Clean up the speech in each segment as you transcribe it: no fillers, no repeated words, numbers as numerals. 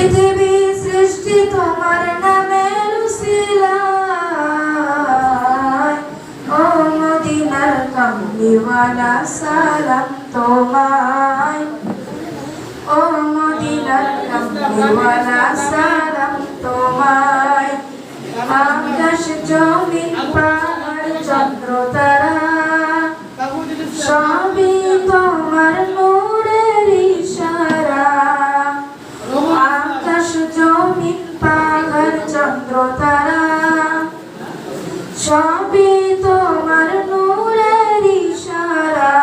পৃথিবী সৃষ্টি তোমার নামের উসিলায় ও মদিনার কামলিওয়ালা সালাম তোমায় ও মদিনার কামলিওয়ালা সালাম তোমায় আকাশ জমিন পাহাড় চন্দ্র তারা সবই তোমার নূরের ইশারা আকাশ জমিন পাহাড় চন্দ্র তারা সবই তোমার নূরের ইশারা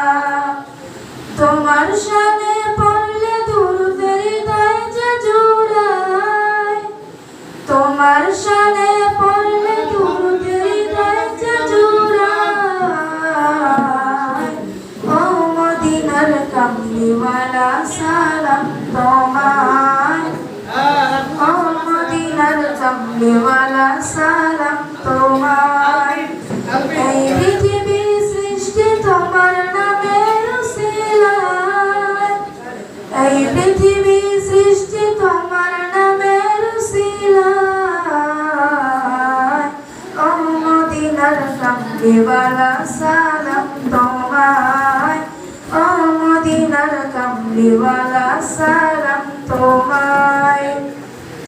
তোমার শানে পড়লে দুরূদের হৃদয় যে জুড়ায় তোমার শানে পড়লে দুরূদের হৃদয় যে জুড়ায় ও মদিনার কামলিওয়ালা সালাম তোমায় ও মদিনার কামলিওয়ালা সালাম তোমায় এই পৃথিবী সৃষ্টি তোমার নামের উসিলায় এই পৃথিবী সৃষ্টি তোমার নামের উসিলায় ও মদিনার কামলিওয়ালা সালাম তোমায় ও মদিনার কামলিওয়ালা সালাম তোমায়।